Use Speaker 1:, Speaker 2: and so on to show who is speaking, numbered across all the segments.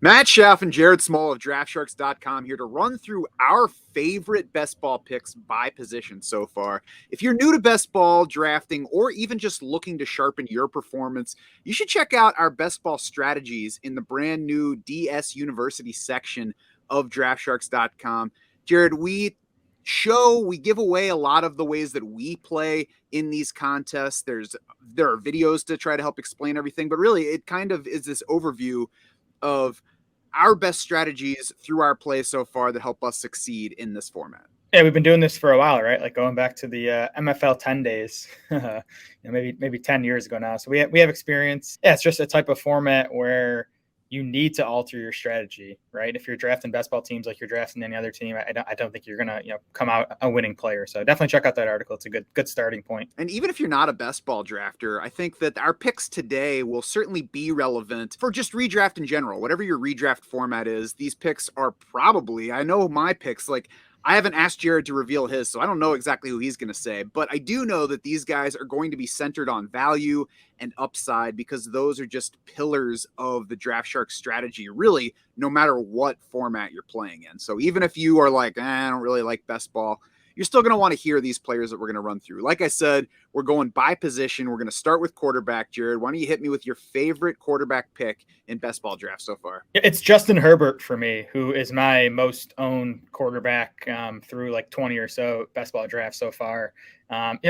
Speaker 1: Matt Schaff and Jared Small of DraftSharks.com here to run through our favorite best ball picks by position so far. If you're new to best ball drafting or even just looking to sharpen your performance, you should check out our best ball strategies in the brand new DS University section of DraftSharks.com. Jared, we give away a lot of the ways that we play in these contests. There are videos to try to help explain everything, but really it kind of is this overview of our best strategies through our play so far that help us succeed in this format.
Speaker 2: Yeah, we've been doing this for a while, right? Like going back to the MFL 10 days, maybe 10 years ago now. So we have experience. Yeah, it's just a type of format where you need to alter your strategy, right? If you're drafting best ball teams like you're drafting any other team, I don't think you're gonna come out a winning player. So definitely check out that article. It's a good starting point.
Speaker 1: And even if you're not a best ball drafter, I think that our picks today will certainly be relevant for just redraft in general. Whatever your redraft format is, these picks are probably, I know my picks, like I haven't asked Jared to reveal his, so I don't know exactly who he's going to say, but I do know that these guys are going to be centered on value and upside because those are just pillars of the Draft Sharks strategy, really, no matter what format you're playing in. So even if you are like, I don't really like best ball, you're still going to want to hear these players that we're going to run through. Like I said, we're going by position. We're going to start with quarterback. Jared, why don't you hit me with your favorite quarterback pick in best ball draft so far?
Speaker 2: It's Justin Herbert for me, who is my most owned quarterback through like 20 or so best ball drafts so far.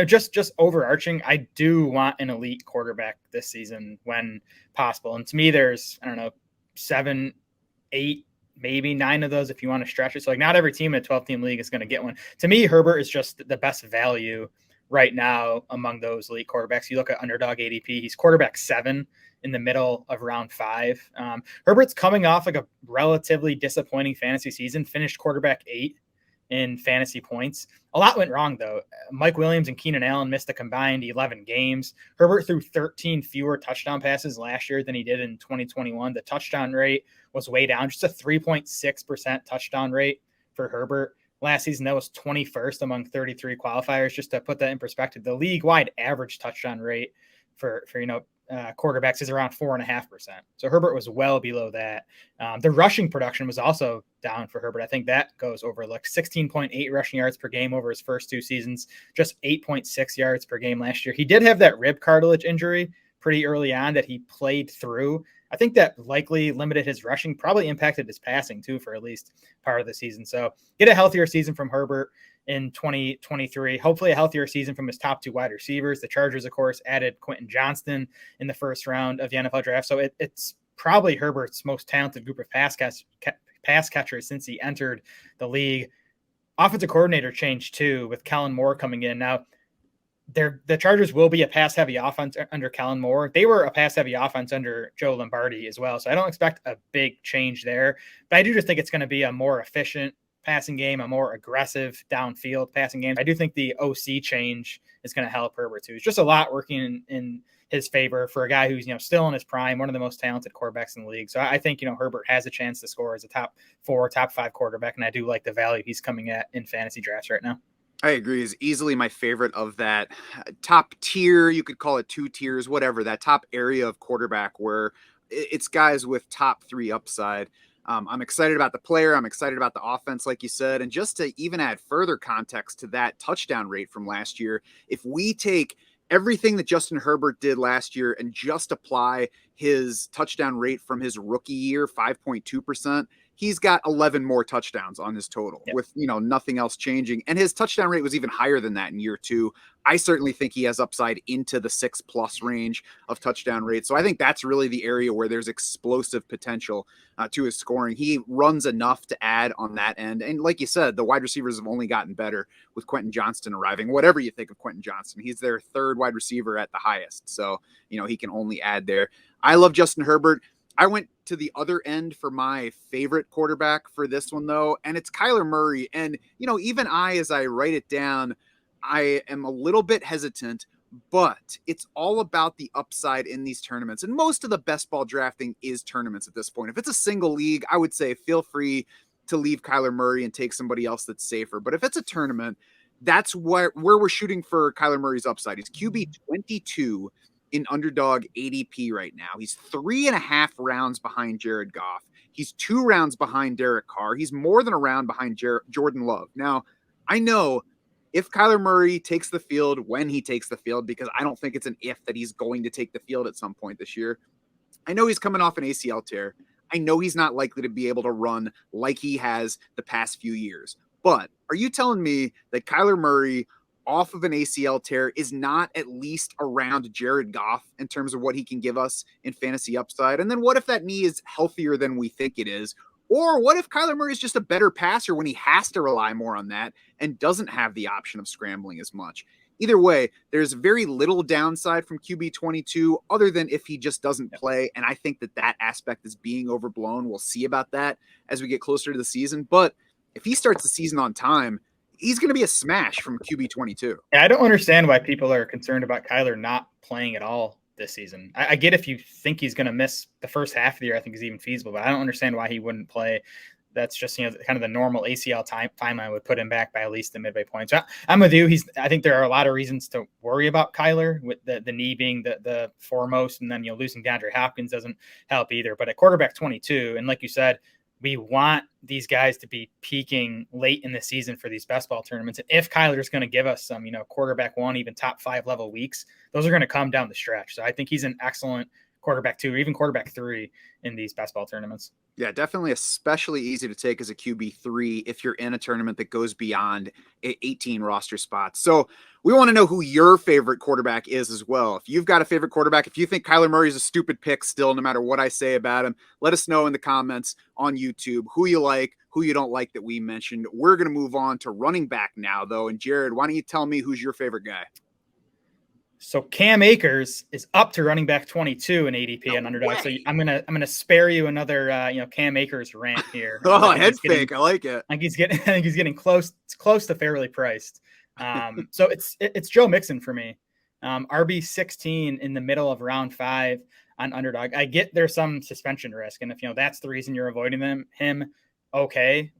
Speaker 2: Just overarching, I do want an elite quarterback this season when possible. And to me, there's, 7, 8, maybe 9 of those if you want to stretch it. So like not every team in a 12-team league is going to get one. To me, Herbert is just the best value right now among those elite quarterbacks. You look at underdog ADP, he's quarterback 7 in the middle of round 5. Herbert's coming off like a relatively disappointing fantasy season, finished quarterback 8 in fantasy points. A lot went wrong though. Mike Williams and Keenan Allen missed a combined 11 games. Herbert threw 13 fewer touchdown passes last year than he did in 2021. The touchdown rate was way down, just a 3.6% touchdown rate for Herbert. Last season, that was 21st among 33 qualifiers. Just to put that in perspective, the league-wide average touchdown rate for quarterbacks is around 4.5%. So Herbert was well below that. The rushing production was also down for Herbert. I think that goes over like 16.8 rushing yards per game over his first 2 seasons, just 8.6 yards per game last year. He did have that rib cartilage injury pretty early on that he played through. I think that likely limited his rushing, probably impacted his passing too for at least part of the season. So get a healthier season from Herbert in 2023. Hopefully a healthier season from his top 2 wide receivers. The Chargers, of course, added Quentin Johnston in the first round of the NFL draft. So it's probably Herbert's most talented group of pass catchers since he entered the league. Offensive coordinator change too, with Kellen Moore coming in. Now, the Chargers will be a pass-heavy offense under Kellen Moore. They were a pass-heavy offense under Joe Lombardi as well. So I don't expect a big change there. But I do just think it's going to be a more efficient passing game, a more aggressive downfield passing game. I do think the OC change is going to help Herbert too. It's just a lot working in his favor for a guy who's still in his prime, one of the most talented quarterbacks in the league. So I think Herbert has a chance to score as a top 4, top 5 quarterback, and I do like the value he's coming at in fantasy drafts right now.
Speaker 1: I agree. Is easily my favorite of that top tier. You could call it 2 tiers, whatever, that top area of quarterback where it's guys with top 3 upside. I'm excited about the player. I'm excited about the offense, like you said. And just to even add further context to that touchdown rate from last year, if we take everything that Justin Herbert did last year and just apply his touchdown rate from his rookie year, 5.2%, he's got 11 more touchdowns on his total with, nothing else changing. And his touchdown rate was even higher than that in year 2. I certainly think he has upside into the 6+ range of touchdown rate. So I think that's really the area where there's explosive potential to his scoring. He runs enough to add on that end. And like you said, the wide receivers have only gotten better with Quentin Johnston arriving. Whatever you think of Quentin Johnston, he's their 3rd wide receiver at the highest. So, he can only add there. I love Justin Herbert. I went to the other end for my favorite quarterback for this one, though, and it's Kyler Murray. And, even as I write it down, I am a little bit hesitant, but it's all about the upside in these tournaments. And most of the best ball drafting is tournaments at this point. If it's a single league, I would say feel free to leave Kyler Murray and take somebody else that's safer. But if it's a tournament, that's where we're shooting for Kyler Murray's upside. He's QB 22 in underdog ADP right now. He's 3.5 rounds behind Jared Goff. He's 2 rounds behind Derek Carr. He's more than a round behind Jordan Love. Now, I know if Kyler Murray takes the field when he takes the field, because I don't think it's an if that he's going to take the field at some point this year. I know he's coming off an ACL tear. I know he's not likely to be able to run like he has the past few years. But are you telling me that Kyler Murray off of an ACL tear is not at least around Jared Goff in terms of what he can give us in fantasy upside? And then what if that knee is healthier than we think it is? Or what if Kyler Murray is just a better passer when he has to rely more on that and doesn't have the option of scrambling as much? Either way, there's very little downside from QB 22 other than if he just doesn't play. And I think that aspect is being overblown. We'll see about that as we get closer to the season. But if he starts the season on time, he's going to be a smash from QB 22.
Speaker 2: I don't understand why people are concerned about Kyler not playing at all this season. I get if you think he's going to miss the first half of the year, I think is even feasible, but I don't understand why he wouldn't play. That's just, kind of the normal ACL timeline would put him back by at least the midway point. So I'm with you. I think there are a lot of reasons to worry about Kyler, with the knee being the foremost, and then losing DeAndre Hopkins doesn't help either. But at quarterback 22, and like you said, we want these guys to be peaking late in the season for these best ball tournaments. And if Kyler is going to give us some, quarterback 1, even top 5 level weeks, those are going to come down the stretch. So I think he's an excellent quarterback 2 or even quarterback 3 in these best ball tournaments.
Speaker 1: Yeah, definitely especially easy to take as a QB3 if you're in a tournament that goes beyond 18 roster spots. So we want to know who your favorite quarterback is as well. If you've got a favorite quarterback, if you think Kyler Murray is a stupid pick still, no matter what I say about him, let us know in the comments on YouTube who you like, who you don't like that we mentioned. We're going to move on to running back now, though. And Jared, why don't you tell me who's your favorite guy?
Speaker 2: So Cam Akers is up to running back 22 in ADP on Underdog. So I'm gonna spare you another Cam Akers rant here.
Speaker 1: Head fake, I like it.
Speaker 2: I think he's getting close to fairly priced. So it's Joe Mixon for me. RB 16 in the middle of round 5 on Underdog. I get there's some suspension risk, and if that's the reason you're avoiding him. Okay,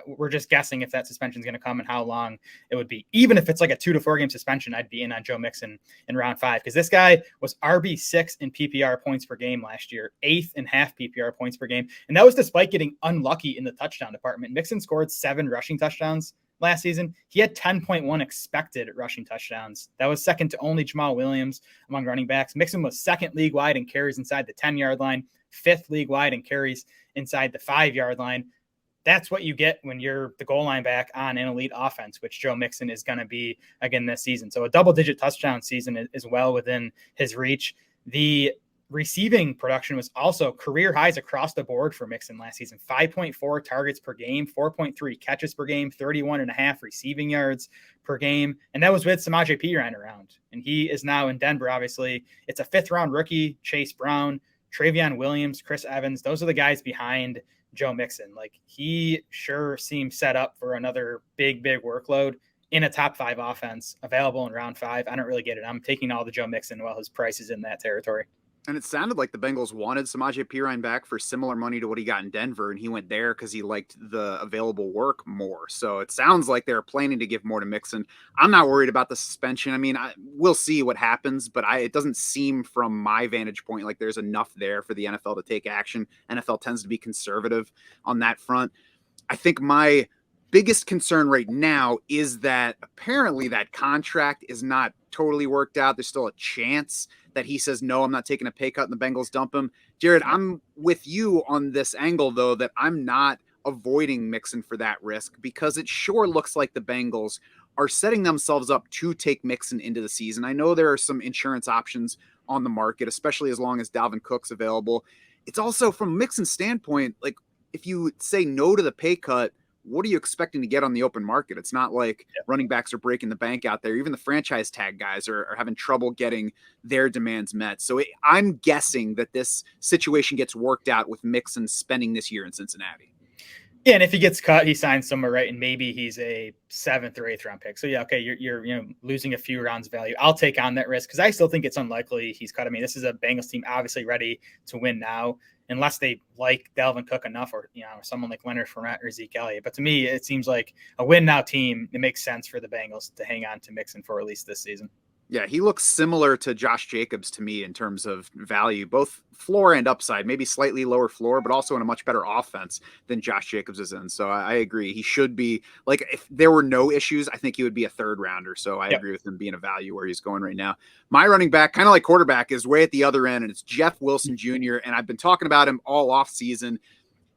Speaker 2: we're just guessing if that suspension is going to come and how long it would be. Even if it's like a 2 to 4 game suspension, I'd be in on Joe Mixon in round 5 because this guy was RB6 in PPR points per game last year, 8th in half PPR points per game, and that was despite getting unlucky in the touchdown department. Mixon scored 7 rushing touchdowns last season. He had 10.1 expected rushing touchdowns. That was second to only Jamal Williams among running backs. Mixon was second league wide in carries inside the 10-yard line, 5th league wide in carries inside the 5-yard line. That's what you get when you're the goal line back on an elite offense, which Joe Mixon is going to be again this season. So a double-digit touchdown season is well within his reach. The receiving production was also career highs across the board for Mixon last season. 5.4 targets per game, 4.3 catches per game, 31.5 receiving yards per game. And that was with Samaje Perine around. And he is now in Denver, obviously. It's a 5th-round rookie, Chase Brown, Travion Williams, Chris Evans. Those are the guys behind Joe Mixon. He sure seems set up for another big workload in a top 5 offense available in round 5. I don't really get it. I'm taking all the Joe Mixon while his price is in that territory.
Speaker 1: And it sounded like the Bengals wanted Samaje Perine back for similar money to what he got in Denver, and he went there because he liked the available work more. So it sounds like they're planning to give more to Mixon. I'm not worried about the suspension. I mean, we'll see what happens, but it doesn't seem from my vantage point like there's enough there for the NFL to take action. NFL tends to be conservative on that front. I think my biggest concern right now is that apparently that contract is not totally worked out. There's still a chance that he says, no, I'm not taking a pay cut and the Bengals dump him. Jared, I'm with you on this angle, though, that I'm not avoiding Mixon for that risk because it sure looks like the Bengals are setting themselves up to take Mixon into the season. I know there are some insurance options on the market, especially as long as Dalvin Cook's available. It's also from Mixon's standpoint, if you say no to the pay cut, what are you expecting to get on the open market? It's not like running backs are breaking the bank out there. Even the franchise tag guys are having trouble getting their demands met. So I'm guessing that this situation gets worked out with Mixon spending this year in Cincinnati.
Speaker 2: Yeah, and if he gets cut, he signs somewhere, right? And maybe he's a 7th or 8th round pick. So yeah, okay, you're losing a few rounds of value. I'll take on that risk because I still think it's unlikely he's cut. I mean, this is a Bengals team obviously ready to win now, unless they like Dalvin Cook enough, or someone like Leonard Fournette or Zeke Elliott. But to me, it seems like a win now team. It makes sense for the Bengals to hang on to Mixon for at least this season.
Speaker 1: Yeah, he looks similar to Josh Jacobs to me in terms of value, both floor and upside, maybe slightly lower floor, but also in a much better offense than Josh Jacobs is in. So I agree. He should be like, if there were no issues, I think he would be a third rounder. So I
Speaker 2: Yep.
Speaker 1: agree with him being a value where he's going right now. My running back, kind of like quarterback, is way at the other end, and it's Jeff Wilson Jr. And I've been talking about him all off season.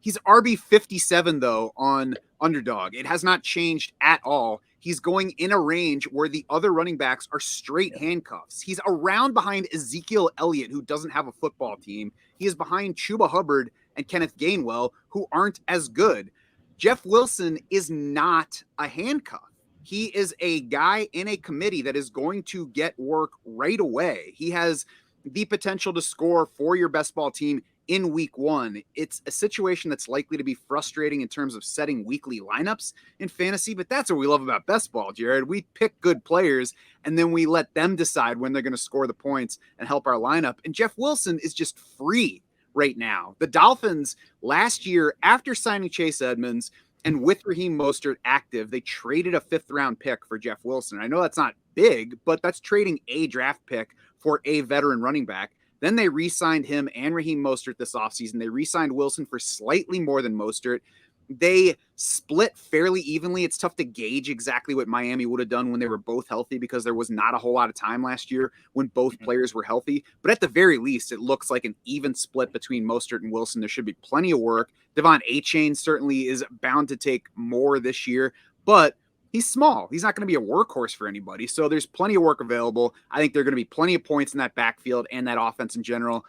Speaker 1: He's RB 57 though on Underdog. It has not changed at all. He's going in a range where the other running backs are straight handcuffs. He's around behind Ezekiel Elliott, who doesn't have a football team. He is behind Chuba Hubbard and Kenneth Gainwell, who aren't as good. Jeff Wilson is not a handcuff. He is a guy in a committee that is going to get work right away. He has the potential to score for your best ball team in week one. It's a situation that's likely to be frustrating in terms of setting weekly lineups in fantasy, but that's what we love about best ball, Jared. We pick good players and then we let them decide when they're going to score the points and help our lineup. And Jeff Wilson is just free right now. The Dolphins last year, after signing Chase Edmonds and with Raheem Mostert active, they traded a 5th round pick for Jeff Wilson. I know that's not big, but that's trading a draft pick for a veteran running back. Then they re-signed him and Raheem Mostert this offseason. They re-signed Wilson for slightly more than Mostert. They split fairly evenly. It's tough to gauge exactly what Miami would have done when they were both healthy because there was not a whole lot of time last year when both players were healthy. But at the very least, it looks like an even split between Mostert and Wilson. There should be plenty of work. Devon Achane certainly is bound to take more this year, but he's small. He's not going to be a workhorse for anybody. So there's plenty of work available. I think there are going to be plenty of points in that backfield and that offense in general.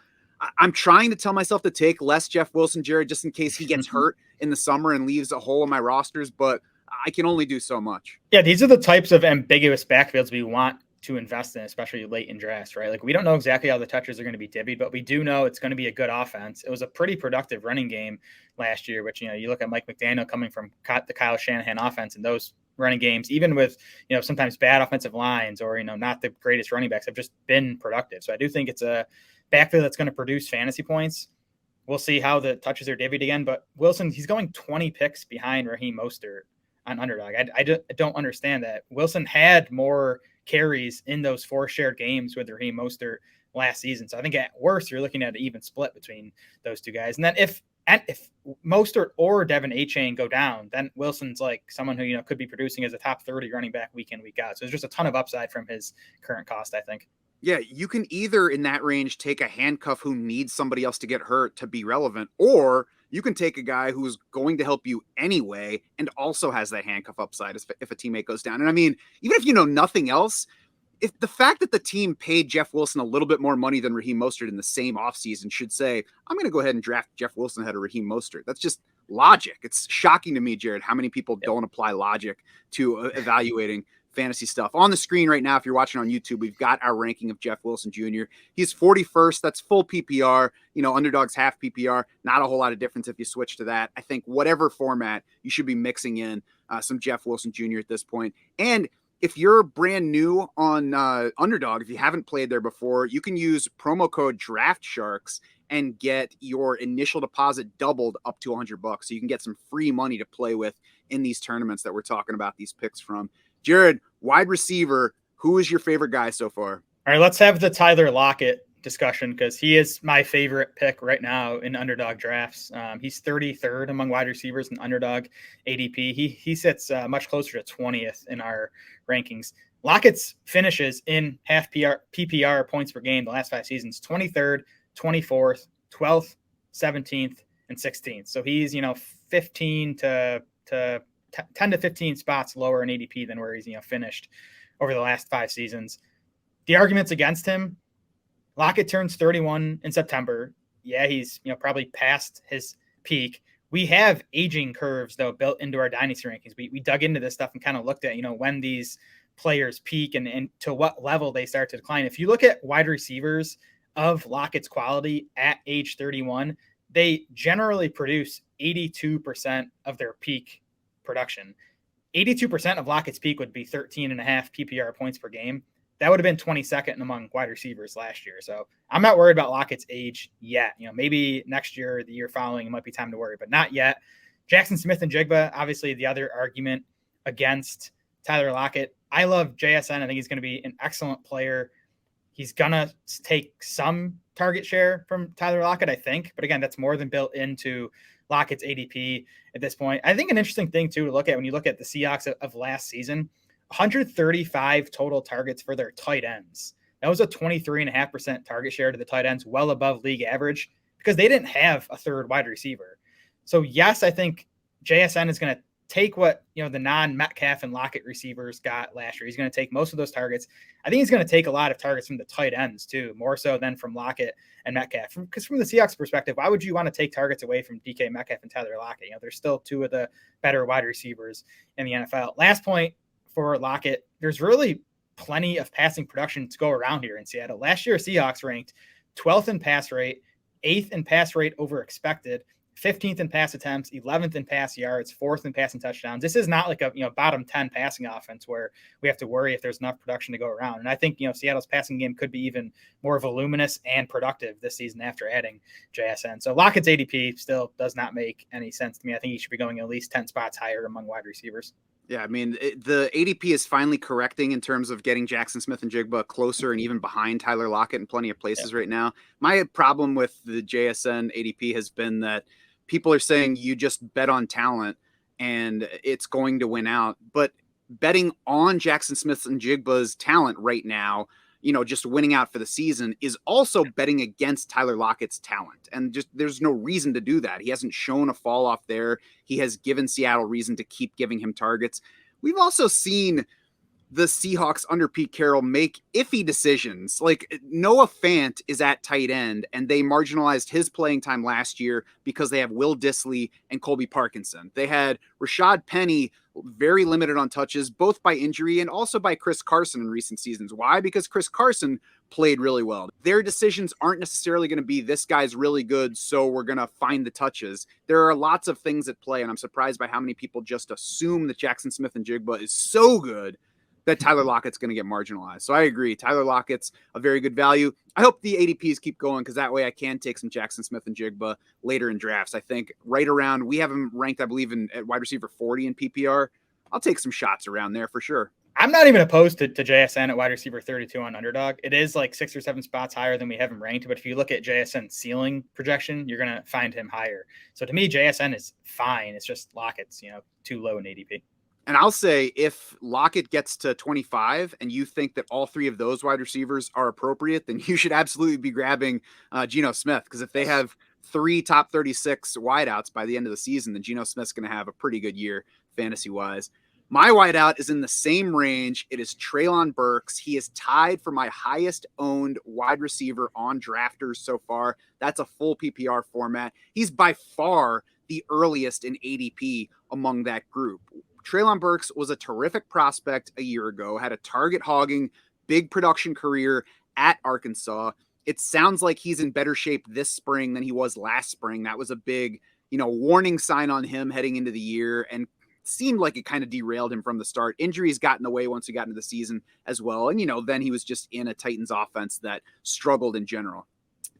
Speaker 1: I'm trying to tell myself to take less Jeff Wilson, Jared, just in case he gets hurt in the summer and leaves a hole in my rosters, but I can only do so much.
Speaker 2: Yeah, these are the types of ambiguous backfields we want to invest in, especially late in drafts, right? Like we don't know exactly how the touches are going to be divvied, but we do know it's going to be a good offense. It was a pretty productive running game last year, which, you look at Mike McDaniel coming from the Kyle Shanahan offense and those running games, even with, sometimes bad offensive lines or, not the greatest running backs, have just been productive. So I do think it's a backfield that's going to produce fantasy points. We'll see how the touches are divvied again, but Wilson, he's going 20 picks behind Raheem Mostert on Underdog. I don't understand that. Wilson had more carries in those 4 shared games with Raheem Mostert last season. So I think at worst, you're looking at an even split between those two guys. And then if Mostert or Devon Achane go down, then Wilson's like someone who, could be producing as a top 30 running back week in, week out. So there's just a ton of upside from his current cost, I think.
Speaker 1: Yeah, you can either in that range take a handcuff who needs somebody else to get hurt to be relevant, or you can take a guy who's going to help you anyway and also has that handcuff upside if a teammate goes down. And I mean, even if you know nothing else, if the fact that the team paid Jeff Wilson a little bit more money than Raheem Mostert in the same offseason should say, I'm going to go ahead and draft Jeff Wilson ahead of Raheem Mostert. That's just logic. It's shocking to me, Jared, how many people don't apply logic to evaluating fantasy stuff. On the screen right now, if you're watching on YouTube, we've got our ranking of Jeff Wilson Jr. He's 41st. That's full PPR. Underdog's half PPR. Not a whole lot of difference if you switch to that. I think whatever format, you should be mixing in some Jeff Wilson Jr. at this point. And if you're brand new on Underdog, if you haven't played there before, you can use promo code DraftSharks and get your initial deposit doubled up to $100. So you can get some free money to play with in these tournaments that we're talking about these picks from. Jared, wide receiver, who is your favorite guy so far?
Speaker 2: All right, let's have the Tyler Lockett discussion because he is my favorite pick right now in Underdog drafts. He's 33rd among wide receivers in Underdog ADP. He sits much closer to 20th in our rankings. Lockett's finishes in half PPR points per game the last 5 seasons: 23rd, 24th, 12th, 17th, and 16th. So he's 15 to 10 to 15 spots lower in ADP than where he's finished over the last 5 seasons. The arguments against him: Lockett turns 31 in September. Yeah, he's probably past his peak. We have aging curves though built into our dynasty rankings. We dug into this stuff and kind of looked at when these players peak and to what level they start to decline. If you look at wide receivers of Lockett's quality at age 31, they generally produce 82% of their peak production. 82% of Lockett's peak would be 13.5 PPR points per game. That would have been 22nd among wide receivers last year. So I'm not worried about Lockett's age yet. Maybe next year or the year following, it might be time to worry, but not yet. Jackson Smith and Jigba, obviously the other argument against Tyler Lockett. I love JSN. I think he's going to be an excellent player. He's going to take some target share from Tyler Lockett, I think. But again, that's more than built into Lockett's ADP at this point. I think an interesting thing, too, to look at when you look at the Seahawks of last season, 135 total targets for their tight ends. That was a 23.5% target share to the tight ends, well above league average, because they didn't have a third wide receiver. So, yes, I think JSN is going to take what the non-Metcalf and Lockett receivers got last year. He's going to take most of those targets. I think he's going to take a lot of targets from the tight ends too, more so than from Lockett and Metcalf. Because from the Seahawks perspective, why would you want to take targets away from DK Metcalf and Tyler Lockett? They're still two of the better wide receivers in the NFL. Last point for Lockett, there's really plenty of passing production to go around here in Seattle. Last year, Seahawks ranked 12th in pass rate, 8th in pass rate over expected, 15th in pass attempts, 11th in pass yards, 4th in passing touchdowns. This is not like a bottom 10 passing offense where we have to worry if there's enough production to go around. And I think Seattle's passing game could be even more voluminous and productive this season after adding JSN. So Lockett's ADP still does not make any sense to me. I think he should be going at least 10 spots higher among wide receivers.
Speaker 1: Yeah, I mean, the ADP is finally correcting in terms of getting Jackson Smith-Njigba closer and even behind Tyler Lockett in plenty of places right now. My problem with the JSN ADP has been that people are saying you just bet on talent and it's going to win out. But betting on Jackson Smith-Njigba's talent right now, just winning out for the season, is also betting against Tyler Lockett's talent. And just there's no reason to do that. He hasn't shown a fall off there. He has given Seattle reason to keep giving him targets. We've also seen the Seahawks under Pete Carroll make iffy decisions. Like Noah Fant is at tight end, and they marginalized his playing time last year because they have Will Dissly and Colby Parkinson. They had Rashad Penny very limited on touches, both by injury and also by Chris Carson in recent seasons. Why? Because Chris Carson played really well. Their decisions aren't necessarily going to be this guy's really good, so we're going to find the touches. There are lots of things at play, and I'm surprised by how many people just assume that Jackson Smith-Njigba is so good that Tyler Lockett's going to get marginalized. So I agree. Tyler Lockett's a very good value. I hope the ADPs keep going because that way I can take some Jackson Smith-Njigba later in drafts. I think right around, we have him ranked, I believe, at wide receiver 40 in PPR. I'll take some shots around there for sure.
Speaker 2: I'm not even opposed to JSN at wide receiver 32 on Underdog. It is like 6 or 7 spots higher than we have him ranked. But if you look at JSN's ceiling projection, you're going to find him higher. So to me, JSN is fine. It's just Lockett's, too low in ADP.
Speaker 1: And I'll say if Lockett gets to 25 and you think that all three of those wide receivers are appropriate, then you should absolutely be grabbing Geno Smith. Because if they have 3 top 36 wideouts by the end of the season, then Geno Smith's going to have a pretty good year fantasy-wise. My wideout is in the same range. It is Treylon Burks. He is tied for my highest owned wide receiver on Drafters so far. That's a full PPR format. He's by far the earliest in ADP among that group. Treylon Burks was a terrific prospect a year ago, had a target hogging, big production career at Arkansas. It sounds like he's in better shape this spring than he was last spring. That was a big, warning sign on him heading into the year, and seemed like it kind of derailed him from the start. Injuries got in the way once he got into the season as well. And, then he was just in a Titans offense that struggled in general.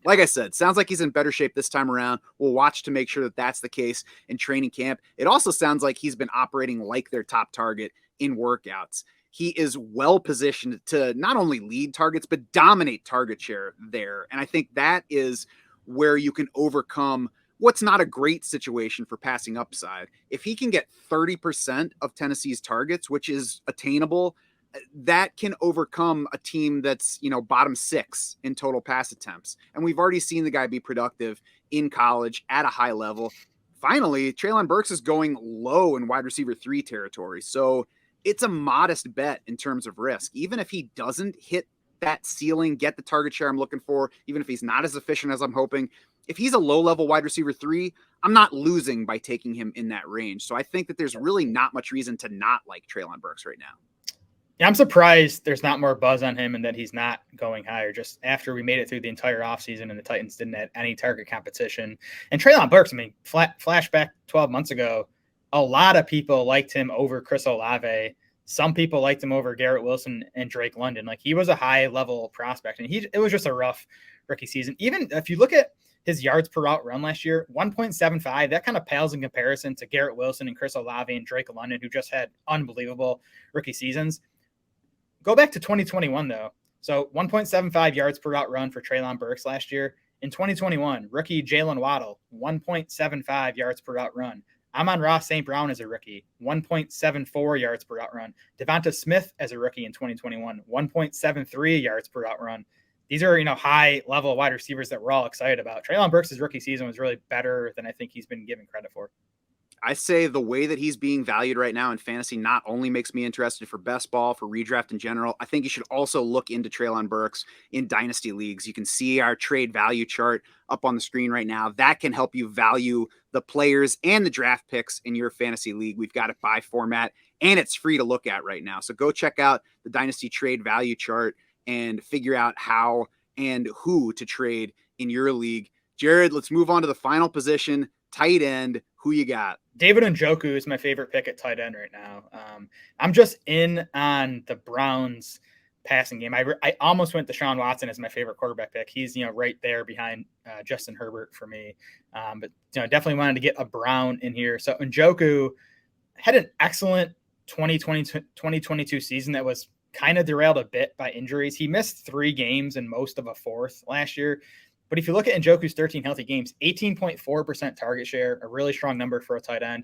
Speaker 1: Like I said, sounds like he's in better shape this time around. We'll watch to make sure that that's the case in training camp. It also sounds like he's been operating like their top target in workouts. He is well positioned to not only lead targets, but dominate target share there. And I think that is where you can overcome what's not a great situation for passing upside. If he can get 30% of Tennessee's targets, which is attainable, that can overcome a team that's, bottom 6 in total pass attempts. And we've already seen the guy be productive in college at a high level. Finally, Treylon Burks is going low in wide receiver 3 territory. So it's a modest bet in terms of risk. Even if he doesn't hit that ceiling, get the target share I'm looking for, even if he's not as efficient as I'm hoping, if he's a low-level wide receiver 3, I'm not losing by taking him in that range. So I think that there's really not much reason to not like Treylon Burks right now.
Speaker 2: Yeah, I'm surprised there's not more buzz on him and that he's not going higher just after we made it through the entire offseason and the Titans didn't have any target competition. And Treylon Burks, flashback 12 months ago, a lot of people liked him over Chris Olave. Some people liked him over Garrett Wilson and Drake London. Like, he was a high-level prospect, and it was just a rough rookie season. Even if you look at his yards per route run last year, 1.75, that kind of pales in comparison to Garrett Wilson and Chris Olave and Drake London, who just had unbelievable rookie seasons. Go back to 2021 though. So 1.75 yards per route run for Treylon Burks last year. In 2021, rookie Jalen Waddle, 1.75 yards per route run. Amon-Ra St. Brown as a rookie, 1.74 yards per route run. Devonta Smith as a rookie in 2021, 1.73 yards per route run. These are, high level wide receivers that we're all excited about. Treylon Burks' rookie season was really better than I think he's been given credit for.
Speaker 1: I say the way that he's being valued right now in fantasy not only makes me interested for best ball, for redraft in general, I think you should also look into Treylon Burks in dynasty leagues. You can see our trade value chart up on the screen right now. That can help you value the players and the draft picks in your fantasy league. We've got it by format, and it's free to look at right now. So go check out the dynasty trade value chart and figure out how and who to trade in your league. Jared, let's move on to the final position, tight end. Who you got?
Speaker 2: David Njoku is my favorite pick at tight end right now. I'm just in on the Browns passing game. I almost went Deshaun Watson as my favorite quarterback pick. He's right there behind Justin Herbert for me. But definitely wanted to get a Brown in here. So Njoku had an excellent 2022 season that was kind of derailed a bit by injuries. He missed 3 games and most of a fourth last year. But if you look at Njoku's 13 healthy games, 18.4% target share, a really strong number for a tight end,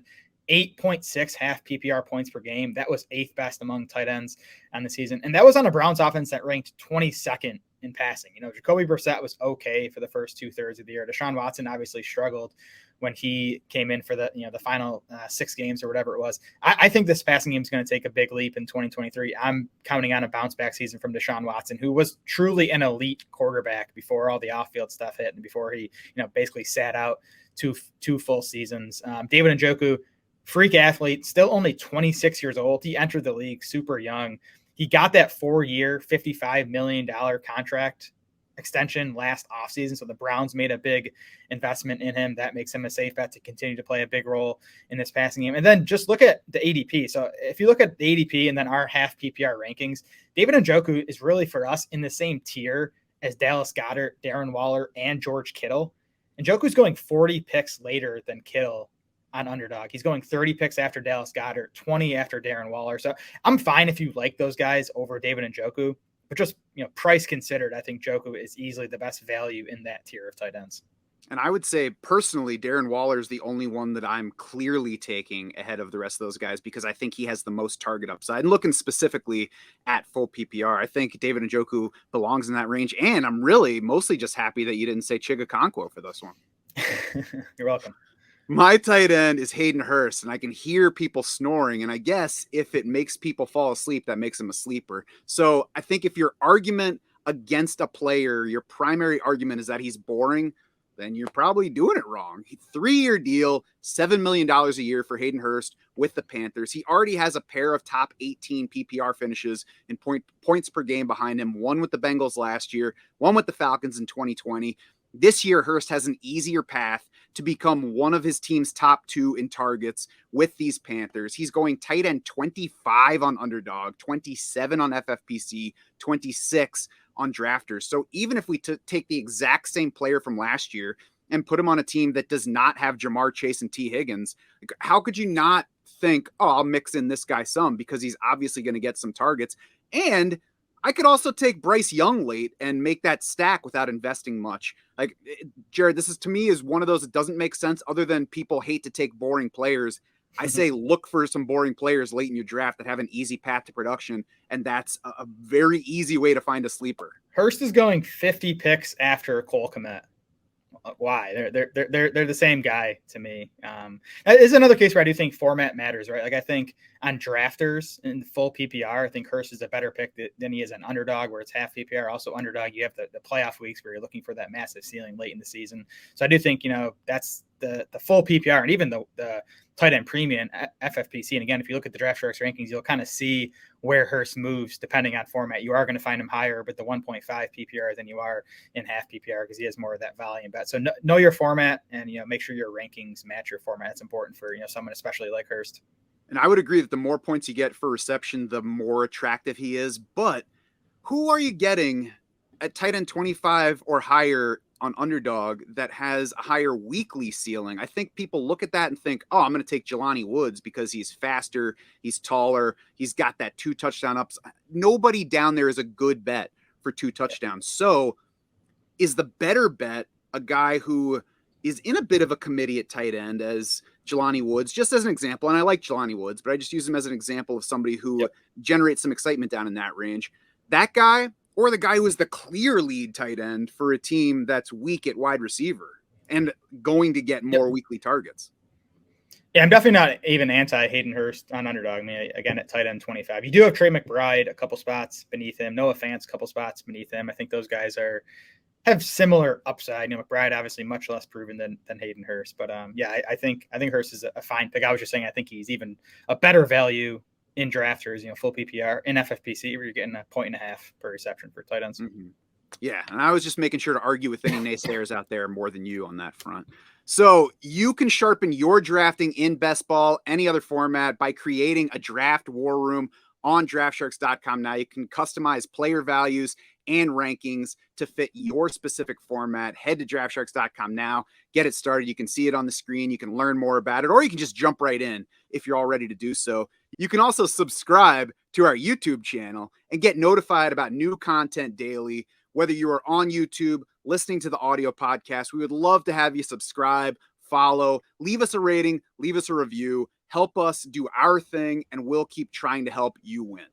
Speaker 2: 8.6 half PPR points per game. That was 8th best among tight ends on the season. And that was on a Browns offense that ranked 22nd in passing. Jacoby Brissett was okay for the first 2/3 of the year. Deshaun Watson obviously struggled when he came in for the final 6 games or whatever it was. I think this passing game is going to take a big leap in 2023. I'm counting on a bounce back season from Deshaun Watson, who was truly an elite quarterback before all the off-field stuff hit and before he basically sat out two full seasons. David Njoku, freak athlete, still only 26 years old. He entered the league super young. He got that 4-year, $55 million contract extension last offseason. So the Browns made a big investment in him. That makes him a safe bet to continue to play a big role in this passing game. And then just look at the ADP. So if you look at the ADP and then our half PPR rankings, David Njoku is really for us in the same tier as Dallas Goedert, Darren Waller, and George Kittle. Njoku's going 40 picks later than Kittle on Underdog. He's going 30 picks after Dallas Goedert, 20 after Darren Waller. So I'm fine if you like those guys over David Njoku, but just, price considered, I think Njoku is easily the best value in that tier of tight ends.
Speaker 1: And I would say personally, Darren Waller is the only one that I'm clearly taking ahead of the rest of those guys because I think he has the most target upside. And looking specifically at full PPR, I think David Njoku belongs in that range. And I'm really mostly just happy that you didn't say Chig Okonkwo for this one.
Speaker 2: You're welcome.
Speaker 1: My tight end is Hayden Hurst, and I can hear people snoring. And I guess if it makes people fall asleep, that makes them a sleeper. So I think if your argument against a player, your primary argument is that he's boring, then you're probably doing it wrong. 3-year deal, $7 million a year for Hayden Hurst with the Panthers. He already has a pair of top 18 PPR finishes in points per game behind him, one with the Bengals last year, one with the Falcons in 2020. This year, Hurst has an easier path to become one of his team's top 2 in targets with these Panthers. He's going tight end 25 on Underdog, 27 on FFPC, 26 on Drafters. So even if we take the exact same player from last year and put him on a team that does not have Jamar Chase and T. Higgins, how could you not think, oh, I'll mix in this guy some because he's obviously going to get some targets. And I could also take Bryce Young late and make that stack without investing much. Like, Jared, this is to me is one of those that doesn't make sense other than people hate to take boring players. I say look for some boring players late in your draft that have an easy path to production, and that's a very easy way to find a sleeper.
Speaker 2: Hurst is going 50 picks after Cole Kmet. Why? They're the same guy to me. That is another case where I do think format matters, right? Like I think on Drafters in full PPR, I think Hurst is a better pick than he is an Underdog where it's half PPR. Also Underdog, you have the playoff weeks where you're looking for that massive ceiling late in the season. So I do think, that's the full PPR and even the tight end premium FFPC. And again, if you look at the Draft rankings, you'll kind of see where Hurst moves depending on format. You are going to find him higher with the 1.5 PPR than you are in half PPR because he has more of that volume bet. So know your format and, make sure your rankings match your format. It's important for, someone especially like Hurst.
Speaker 1: And I would agree that the more points you get for reception, the more attractive he is. But who are you getting at tight end 25 or higher on Underdog that has a higher weekly ceiling. I think people look at that and think, oh, I'm going to take Jelani Woods because he's faster, he's taller, he's got that 2 touchdown ups. Nobody down there is a good bet for 2 touchdowns. So is the better bet a guy who is in a bit of a committee at tight end as Jelani Woods, just as an example? And I like Jelani Woods, but I just use him as an example of somebody who generates some excitement down in that range. That guy, or the guy who is the clear lead tight end for a team that's weak at wide receiver and going to get more weekly targets.
Speaker 2: Yeah, I'm definitely not even anti Hayden Hurst on Underdog. I mean, again, at tight end 25. You do have Trey McBride a couple spots beneath him. Noah Fant a couple spots beneath him. I think those guys have similar upside. McBride obviously much less proven than Hayden Hurst. But I think Hurst is a fine pick. I was just saying I think he's even a better value in drafters, full PPR. In FFPC, where you're getting 1.5 per reception for tight ends.
Speaker 1: Mm-hmm. Yeah, and I was just making sure to argue with any naysayers out there more than you on that front. So you can sharpen your drafting in best ball, any other format, by creating a draft war room on DraftSharks.com. Now you can customize player values and rankings to fit your specific format. Head to DraftSharks.com now, get it started. You can see it on the screen. You can learn more about it, or you can just jump right in if you're all ready to do so. You can also subscribe to our YouTube channel and get notified about new content daily. Whether you are on YouTube, listening to the audio podcast, we would love to have you subscribe, follow, leave us a rating, leave us a review, help us do our thing, and we'll keep trying to help you win.